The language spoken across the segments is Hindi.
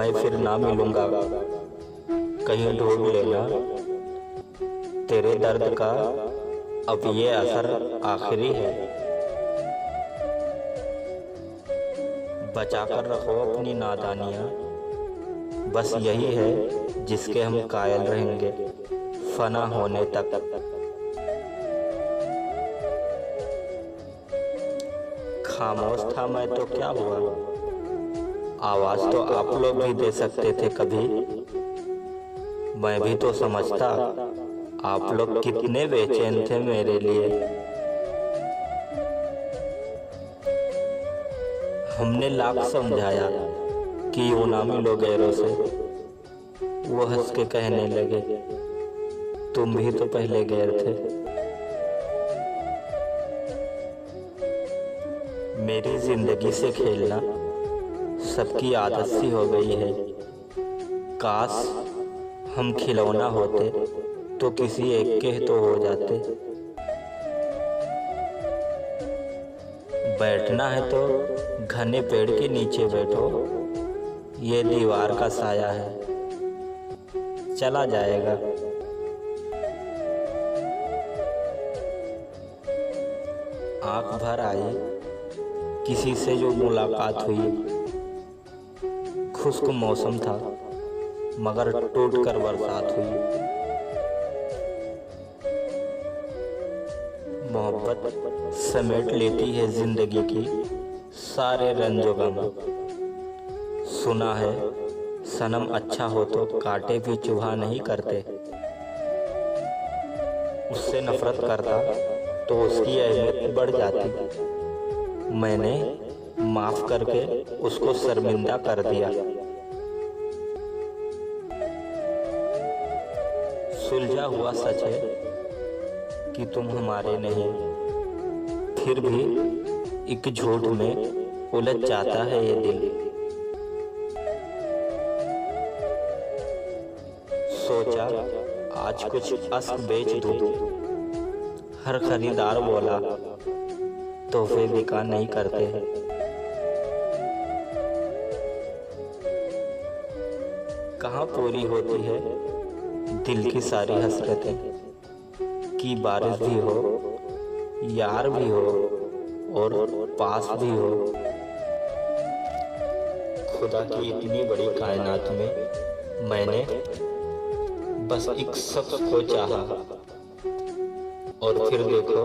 मैं फिर ना मिलूंगा, कहीं ढूंढ लेना। तेरे दर्द का अब ये असर आखिरी है। बचा कर रखो अपनी नादानियाँ, बस यही है जिसके हम कायल रहेंगे फना होने तक। खामोश था मैं तो क्या हुआ, आवाज तो आप लोग भी दे सकते थे कभी। मैं भी तो समझता आप लोग कितने बेचैन थे मेरे लिए। हमने लाख समझाया कि यूं ना मिलो गैरों से, वो हंस के कहने लगे तुम भी तो पहले गैर थे। मेरी जिंदगी से खेलना सबकी आदत सी हो गई है। काश हम खिलौना होते तो किसी एक के तो हो जाते। बैठना है तो घने पेड़ के नीचे बैठो, ये दीवार का साया है चला जाएगा। आंख भर आई किसी से जो मुलाकात हुई, खुश्क मौसम था मगर टूट कर बरसात हुई। मोहब्बत समेट लेती है जिंदगी की सारे रंजो गम। सुना है सनम अच्छा हो तो कांटे भी चुभा नहीं करते। उससे नफरत करता तो उसकी अहमियत बढ़ जाती। मैंने माफ करके उसको शर्मिंदा कर दिया। सुलझा हुआ सच है कि तुम हमारे नहीं, फिर भी एक झूठ में उलझ जाता है ये दिल। सोचा आज कुछ अश्क बेच दूं, हर खरीदार बोला तोहफे बिका नहीं करते। कहाँ पूरी होती है दिल की सारी हसरतें, कि बारिश भी हो, यार भी हो और पास भी हो। खुदा की इतनी बड़ी कायनात में मैंने बस एक शख्स को चाहा, और फिर देखो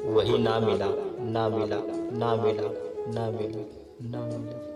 वही ना मिला, ना मिला, ना मिला, ना मिला, ना मिला।